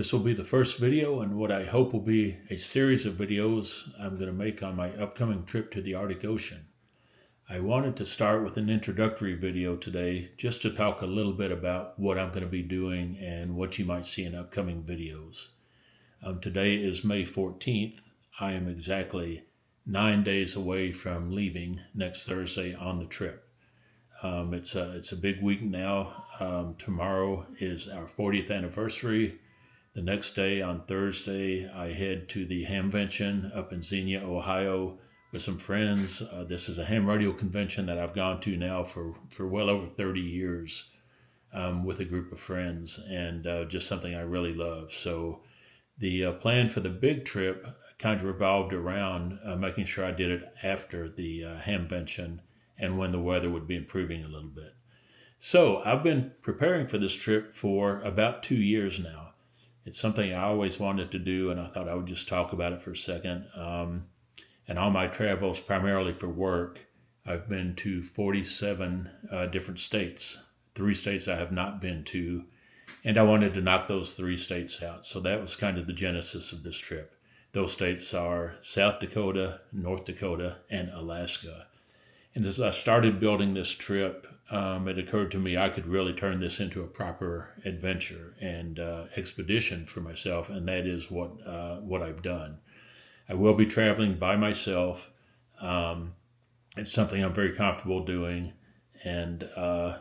This will be the first video in what I hope will be a series of videos I'm going to make on my upcoming trip to the Arctic Ocean. I wanted to start with an introductory video today just to talk a little bit about what I'm going to be doing and what you might see in upcoming videos. Today is May 14th. I am exactly 9 days away from leaving next Thursday on the trip. It's a big week now. Tomorrow is our 40th anniversary. The next day, on Thursday, I head to the Hamvention up in Xenia, Ohio, with some friends. This is a ham radio convention that I've gone to now for well over 30 years with a group of friends, and just something I really love. So the plan for the big trip kind of revolved around making sure I did it after the Hamvention and when the weather would be improving a little bit. So I've been preparing for this trip for about 2 years now. It's something I always wanted to do, and I thought I would just talk about it for a second. And on my travels, primarily for work, I've been to 47 different states. 3 states I have not been to, and I wanted to knock those 3 states out. So that was kind of the genesis of this trip. Those states are South Dakota, North Dakota, and Alaska. And as I started building this trip, it occurred to me I could really turn this into a proper adventure and expedition for myself, and that is what I've done. I will be traveling by myself. It's something I'm very comfortable doing, and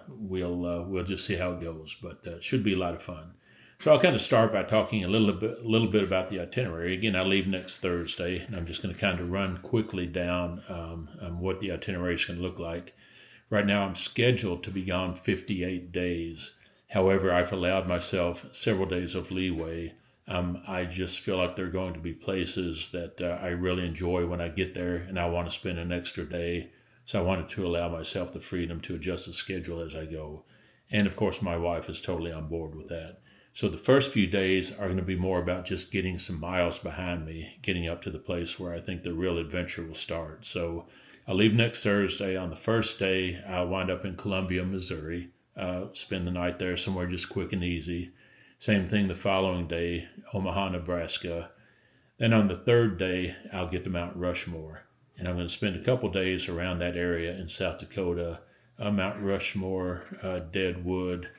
we'll just see how it goes. But it should be a lot of fun. So I'll kind of start by talking a little bit about the itinerary. Again, I leave next Thursday, and I'm just going to kind of run quickly down what the itinerary is going to look like. Right now, I'm scheduled to be gone 58 days. However, I've allowed myself several days of leeway. I just feel like there are going to be places that I really enjoy when I get there, and I want to spend an extra day. So I wanted to allow myself the freedom to adjust the schedule as I go. And of course, my wife is totally on board with that. So the first few days are going to be more about just getting some miles behind me, getting up to the place where I think the real adventure will start. So I'll leave next Thursday. On the first day, I'll wind up in Columbia, Missouri, spend the night there somewhere just quick and easy. Same thing the following day, Omaha, Nebraska. Then on the third day, I'll get to Mount Rushmore. And I'm going to spend a couple days around that area in South Dakota, Mount Rushmore, Deadwood.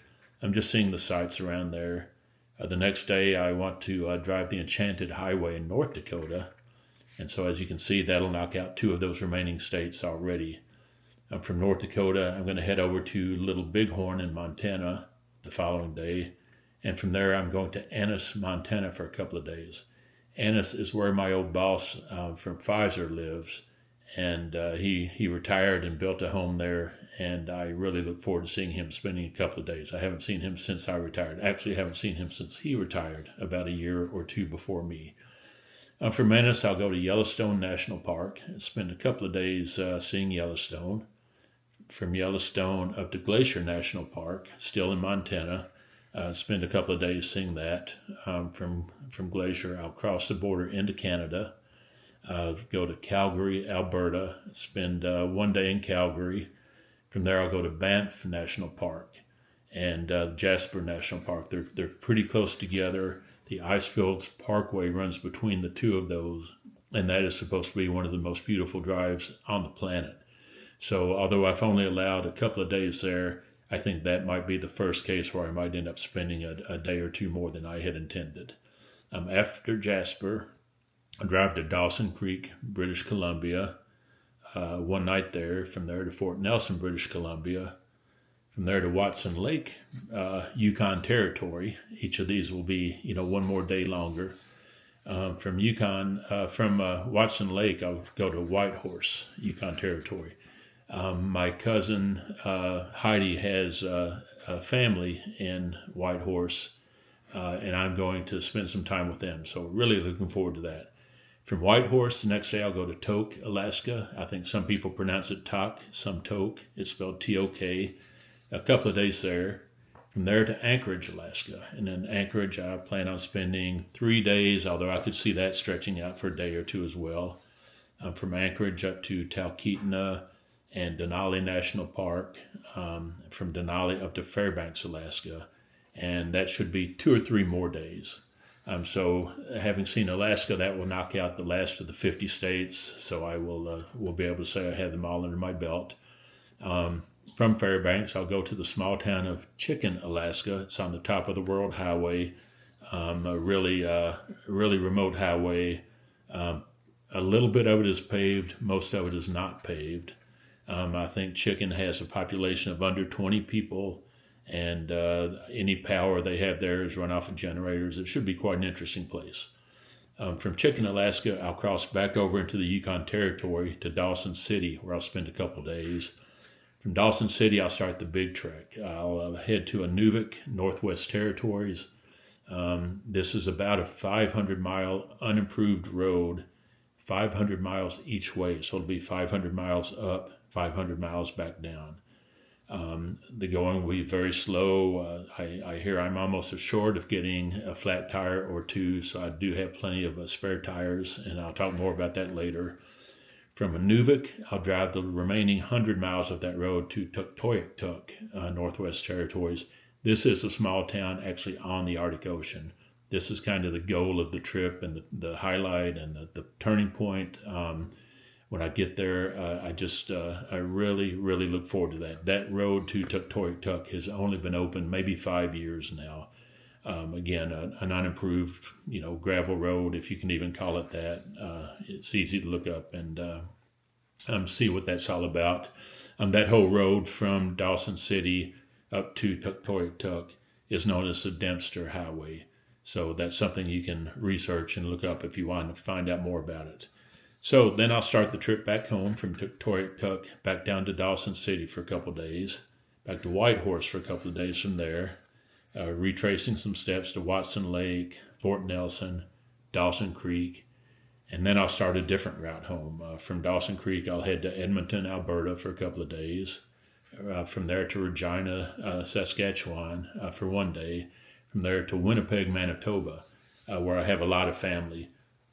I'm just seeing the sights around there. The next day, I want to drive the Enchanted Highway in North Dakota. And so as you can see, that'll knock out 2 of those remaining states already. From North Dakota, I'm going to head over to Little Bighorn in Montana the following day. And from there, I'm going to Ennis, Montana for a couple of days. Ennis is where my old boss from Pfizer lives. And he retired and built a home there. And I really look forward to seeing him, spending a couple of days. I haven't seen him since I retired. Actually, I haven't seen him since he retired about a year or 2 before me. From Ennis, I'll go to Yellowstone National Park and spend a couple of days seeing Yellowstone. From Yellowstone up to Glacier National Park, still in Montana. Spend a couple of days seeing that. From Glacier, I'll cross the border into Canada. Go to Calgary, Alberta. Spend 1 day in Calgary. From there, I'll go to Banff National Park and Jasper National Park. They're pretty close together. The Icefields Parkway runs between the 2 of those, and that is supposed to be one of the most beautiful drives on the planet. So although I've only allowed a couple of days there, I think that might be the first case where I might end up spending a day or 2 more than I had intended. After Jasper, I drive to Dawson Creek, British Columbia. 1 night there. From there to Fort Nelson, British Columbia. From there to Watson Lake, Yukon Territory. Each of these will be, 1 more day longer. From Watson Lake, I'll go to Whitehorse, Yukon Territory. My cousin Heidi has a family in Whitehorse, and I'm going to spend some time with them. So really looking forward to that. From Whitehorse, the next day I'll go to Tok, Alaska. I think some people pronounce it Tok, some Tok. It's spelled T-O-K. A couple of days there. From there to Anchorage, Alaska. And in Anchorage, I plan on spending 3 days, although I could see that stretching out for a day or 2 as well. From Anchorage up to Talkeetna and Denali National Park. From Denali up to Fairbanks, Alaska. And that should be 2 or 3 more days. So having seen Alaska, that will knock out the last of the 50 states. So I will be able to say I have them all under my belt. From Fairbanks, I'll go to the small town of Chicken, Alaska. It's on the top of the World Highway, a really remote highway. A little bit of it is paved. Most of it is not paved. I think Chicken has a population of under 20 people, and any power they have there is run off of generators. It should be quite an interesting place. From Chicken, Alaska, I'll cross back over into the Yukon Territory to Dawson City, where I'll spend a couple days. From Dawson City, I'll start the big trek. I'll head to Inuvik, Northwest Territories. This is about a 500-mile unimproved road, 500 miles each way. So it'll be 500 miles up, 500 miles back down. The going will be very slow. I hear I'm almost assured of getting a flat tire or two, so I do have plenty of spare tires, and I'll talk more about that later. From Inuvik, I'll drive the remaining 100 miles of that road to Tuktoyaktuk, Northwest Territories. This is a small town actually on the Arctic Ocean. This is kind of the goal of the trip and the highlight and the turning point. When I get there, I really look forward to that. That road to Tuktoyaktuk has only been open maybe 5 years now. Again, an unimproved, gravel road, if you can even call it that. It's easy to look up and see what that's all about. That whole road from Dawson City up to Tuktoyaktuk is known as the Dempster Highway. So that's something you can research and look up if you want to find out more about it. So then I'll start the trip back home from Tuktoyaktuk, back down to Dawson City for a couple of days, back to Whitehorse for a couple of days from there, retracing some steps to Watson Lake, Fort Nelson, Dawson Creek, and then I'll start a different route home. From Dawson Creek, I'll head to Edmonton, Alberta for a couple of days. From there to Regina, Saskatchewan for one day. From there to Winnipeg, Manitoba, where I have a lot of family.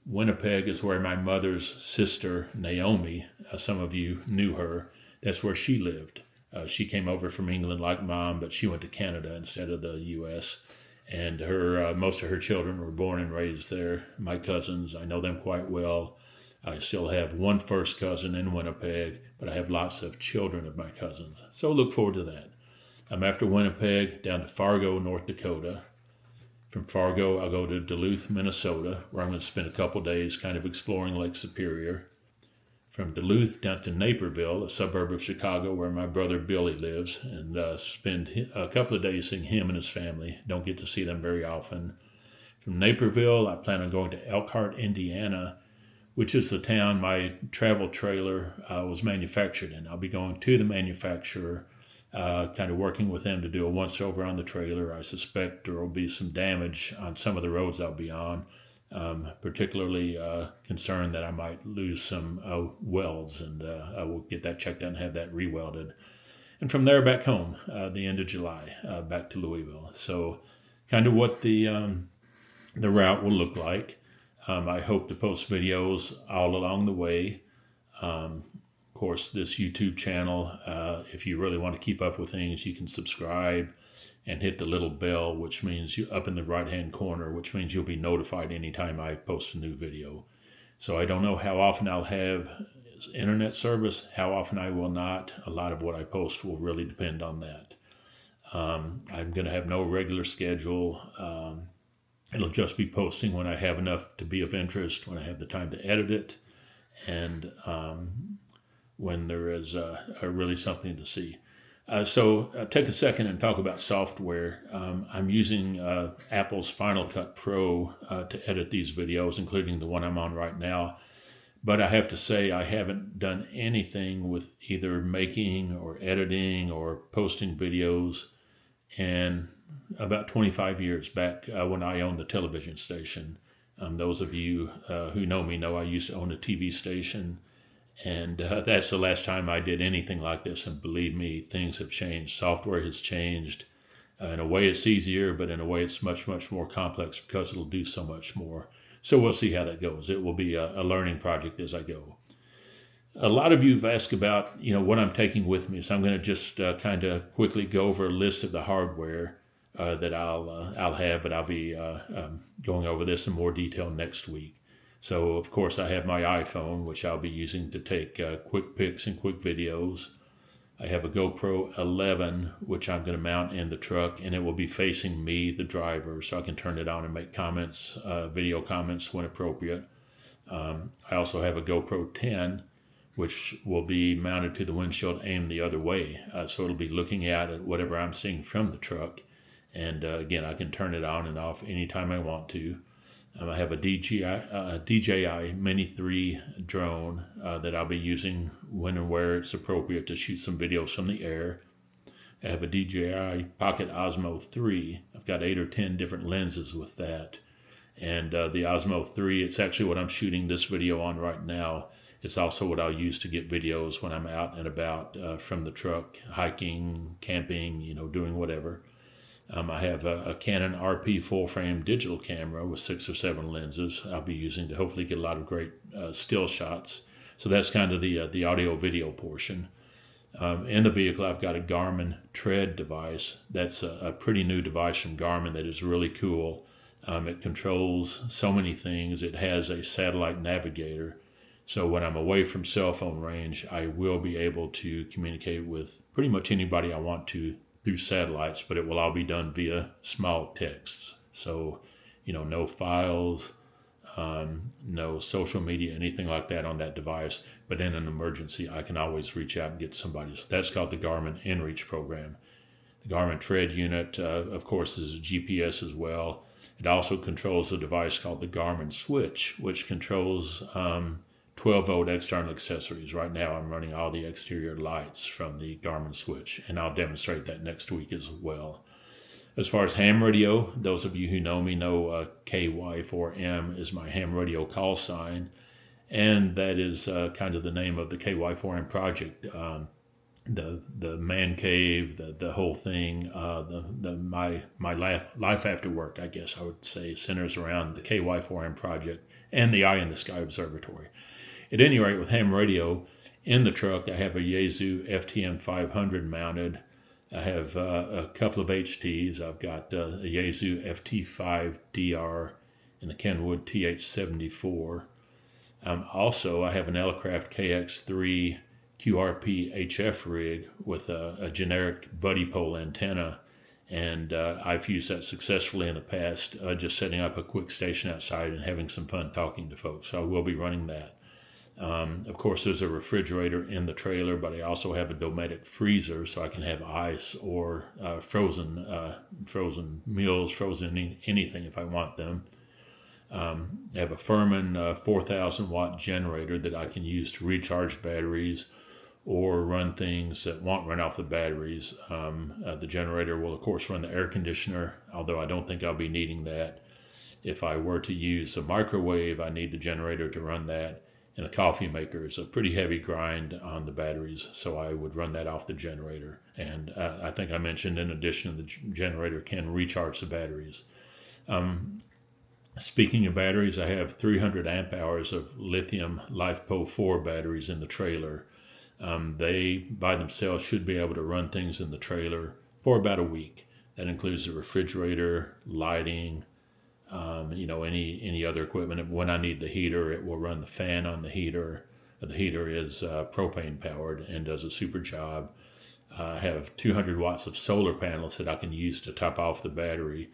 Winnipeg is where my mother's sister, Naomi, some of you knew her, that's where she lived. She came over from England like Mom, but she went to Canada instead of the U.S., and most of her children were born and raised there. My cousins, I know them quite well. I still have one first cousin in Winnipeg, but I have lots of children of my cousins. So look forward to that. After Winnipeg, down to Fargo, North Dakota. From Fargo, I'll go to Duluth, Minnesota, where I'm going to spend a couple days kind of exploring Lake Superior. From Duluth down to Naperville, a suburb of Chicago where my brother Billy lives, and spend a couple of days seeing him and his family. Don't get to see them very often. From Naperville, I plan on going to Elkhart, Indiana, which is the town my travel trailer was manufactured in. I'll be going to the manufacturer, kind of working with them to do a once-over on the trailer. I suspect there will be some damage on some of the roads I'll be on, particularly concerned that I might lose some welds, and I will get that checked out and have that re-welded. And from there back home, the end of July, back to Louisville. So kind of what the route will look like. I hope to post videos all along the way. Of course, this YouTube channel, if you really want to keep up with things, you can subscribe and hit the little bell, which means up in the right-hand corner, which means you'll be notified anytime I post a new video. So I don't know how often I'll have internet service, how often I will not. A lot of what I post will really depend on that. I'm going to have no regular schedule. It'll just be posting when I have enough to be of interest, when I have the time to edit it, and when there is really something to see. So take a second and talk about software. I'm using Apple's Final Cut Pro to edit these videos, including the one I'm on right now. But I have to say I haven't done anything with either making or editing or posting videos in about 25 years, back when I owned the television station. Those of you who know me know I used to own a TV station, and that's the last time I did anything like this. And believe me, things have changed. Software has changed. In a way it's easier, but in a way it's much more complex because it'll do so much more. So we'll see how that goes. It will be a learning project as I go. A lot of you have asked about, what I'm taking with me. So I'm going to just kind of quickly go over a list of the hardware. that I'll have, but I'll be going over this in more detail next week. So, of course, I have my iPhone, which I'll be using to take quick pics and quick videos. I have a GoPro 11, which I'm going to mount in the truck, and it will be facing me, the driver, so I can turn it on and make comments, video comments when appropriate. I also have a GoPro 10, which will be mounted to the windshield aimed the other way. So it'll be looking out at whatever I'm seeing from the truck. And again, I can turn it on and off anytime I want to. I have a DJI Mini 3 drone that I'll be using when and where it's appropriate to shoot some videos from the air. I have a DJI Pocket Osmo 3. I've got 8 or 10 different lenses with that. And the Osmo 3, it's actually what I'm shooting this video on right now. It's also what I'll use to get videos when I'm out and about from the truck, hiking, camping, doing whatever. I have a Canon RP full-frame digital camera with 6 or 7 lenses I'll be using to hopefully get a lot of great still shots. So that's kind of the audio-video portion. In the vehicle, I've got a Garmin Tread device. That's a pretty new device from Garmin that is really cool. It controls so many things. It has a satellite navigator. So when I'm away from cell phone range, I will be able to communicate with pretty much anybody I want to through satellites, but it will all be done via small texts. So, no files, no social media, anything like that on that device. But in an emergency, I can always reach out and get somebody. So that's called the Garmin inReach program. The Garmin Tread unit, of course, is a GPS as well. It also controls a device called the Garmin Switch, which controls 12-volt external accessories. Right now I'm running all the exterior lights from the Garmin Switch, and I'll demonstrate that next week as well. As far as ham radio, those of you who know me know KY4M is my ham radio call sign, and that is kind of the name of the KY4M project. The man cave, the whole thing, my life after work, I guess I would say, centers around the KY4M project and the Eye in the Sky Observatory. At any rate, with ham radio in the truck, I have a Yaesu FTM 500 mounted. I have a couple of HTs. I've got a Yaesu FT5DR and the Kenwood TH74. Also, I have an Elecraft KX3 QRP HF rig with a generic buddy pole antenna, and I've used that successfully in the past, just setting up a quick station outside and having some fun talking to folks. So I will be running that. Of course, there's a refrigerator in the trailer, but I also have a Dometic freezer, so I can have ice or frozen meals, frozen anything if I want them. I have a Furman 4,000 watt generator that I can use to recharge batteries or run things that won't run off the batteries. The generator will, of course, run the air conditioner, although I don't think I'll be needing that. If I were to use a microwave, I need the generator to run that. And the coffee maker is a pretty heavy grind on the batteries, so I would run that off the generator. And I think I mentioned, in addition, the generator can recharge the batteries. Speaking of batteries, I have 300 amp hours of lithium LiFePO 4 batteries in the trailer. They, by themselves, should be able to run things in the trailer for about a week. That includes the refrigerator, lighting, any other equipment. When I need the heater, it will run the fan on the heater. The heater is propane powered and does a super job. I have 200 watts of solar panels that I can use to top off the battery.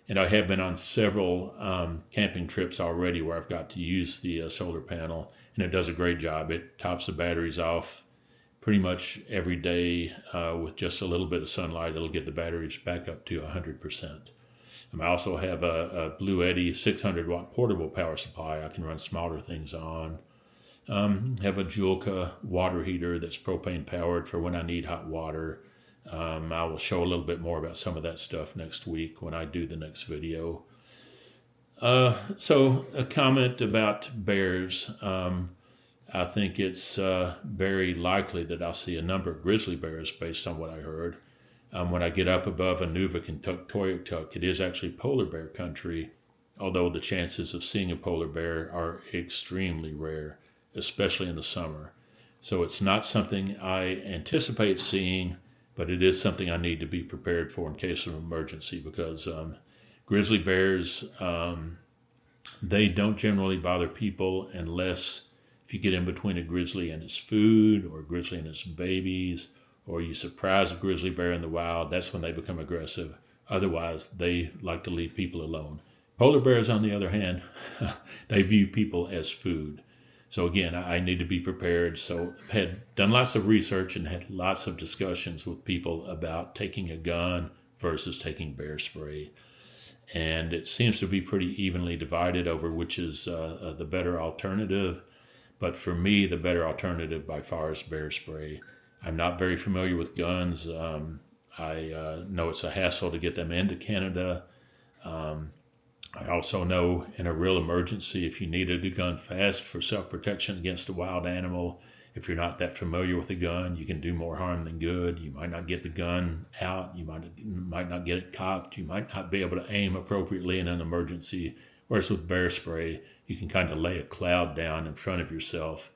And I have been on several camping trips already where I've got to use the solar panel, and it does a great job. It tops the batteries off pretty much every day with just a little bit of sunlight. It'll get the batteries back up to 100%. I also have a Bluetti 600 watt portable power supply I can run smaller things on. Have a Julka water heater that's propane powered for when I need hot water. I will show a little bit more about some of that stuff next week when I do the next video. So a comment about bears. I think it's very likely that I'll see a number of grizzly bears based on what I heard. When I get up above Inuvik and Tuktoyaktuk, it is actually polar bear country, although the chances of seeing a polar bear are extremely rare, especially in the summer. So it's not something I anticipate seeing, but it is something I need to be prepared for in case of emergency, because grizzly bears, they don't generally bother people unless if you get in between a grizzly and its food, or a grizzly and its babies, or you surprise a grizzly bear in the wild. That's when they become aggressive. Otherwise, they like to leave people alone. Polar bears, on the other hand, they view people as food. So again, I need to be prepared. So I've done lots of research and had lots of discussions with people about taking a gun versus taking bear spray. And it seems to be pretty evenly divided over which is the better alternative. But for me, the better alternative by far is bear spray. I'm not very familiar with guns. I know it's a hassle to get them into Canada. I also know in a real emergency, if you needed a gun fast for self-protection against a wild animal, if you're not that familiar with a gun, you can do more harm than good. You might not get the gun out. You might not get it cocked. You might not be able to aim appropriately in an emergency. Whereas with bear spray, you can kind of lay a cloud down in front of yourself,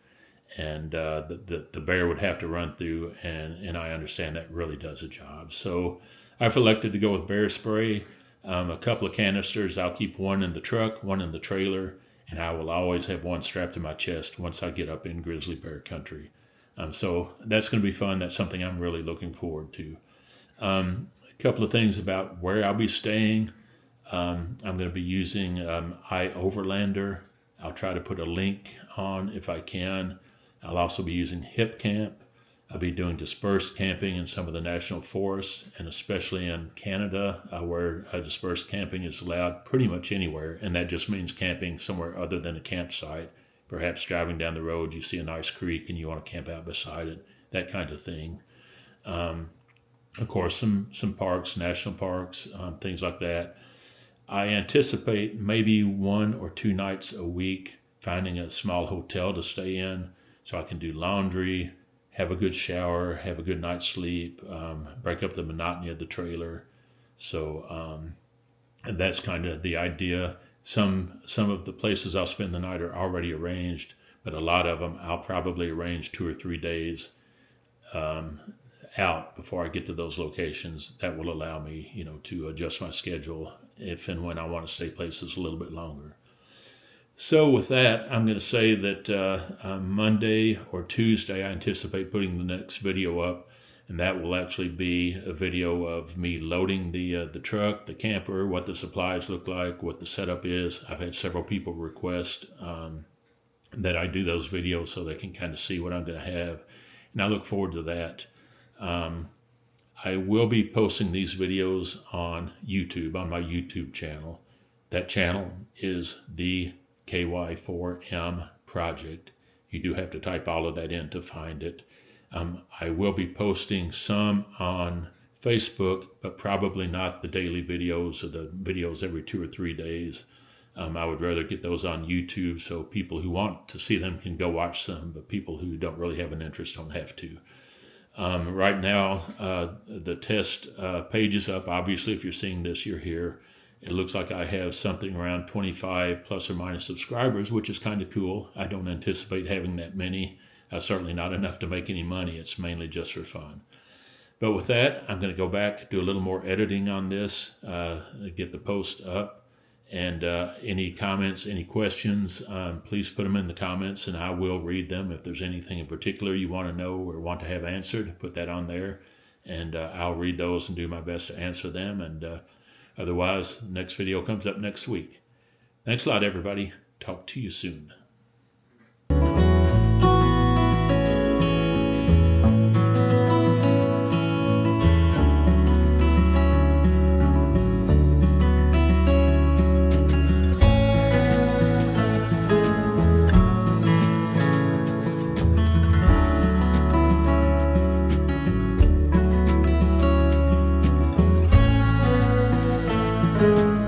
and the bear would have to run through, and I understand that really does a job. So I've elected to go with bear spray. A couple of canisters. I'll keep one in the truck, one in the trailer, and I will always have one strapped to my chest once I get up in grizzly bear country. So that's going to be fun. That's something I'm really looking forward to. A couple of things about where I'll be staying. I'm going to be using iOverlander. I'll try to put a link on if I can. I'll also be using HipCamp. I'll be doing dispersed camping in some of the national forests, and especially in Canada, where dispersed camping is allowed pretty much anywhere, and that just means camping somewhere other than a campsite. Perhaps driving down the road, you see a nice creek and you want to camp out beside it, that kind of thing. Of course, some parks, national parks, things like that. I anticipate maybe 1 or 2 nights a week finding a small hotel to stay in so I can do laundry, have a good shower, have a good night's sleep, break up the monotony of the trailer. So and that's kind of the idea. Some of the places I'll spend the night are already arranged, but a lot of them I'll probably arrange 2 or 3 days out before I get to those locations. That will allow me, to adjust my schedule if and when I want to stay places a little bit longer. So with that, I'm going to say that Monday or Tuesday, I anticipate putting the next video up, and that will actually be a video of me loading the truck, the camper, what the supplies look like, what the setup is. I've had several people request that I do those videos so they can kind of see what I'm going to have, and I look forward to that. I will be posting these videos on YouTube, on my YouTube channel. That channel is the KY4M Project. You do have to type all of that in to find it. I will be posting some on Facebook, but probably not the daily videos or the videos every 2 or 3 days. I would rather get those on YouTube so people who want to see them can go watch them, but people who don't really have an interest don't have to. Right now, the test page is up. Obviously, if you're seeing this, you're here. It looks like I have something around 25 plus or minus subscribers, which is kind of cool. I don't anticipate having that many. Certainly not enough to make any money. It's mainly just for fun. But with that, I'm going to go back, do a little more editing on this, get the post up. And any comments, any questions, please put them in the comments and I will read them. If there's anything in particular you want to know or want to have answered, put that on there. And I'll read those and do my best to answer them. And otherwise, the next video comes up next week. Thanks a lot, everybody. Talk to you soon. Thank you.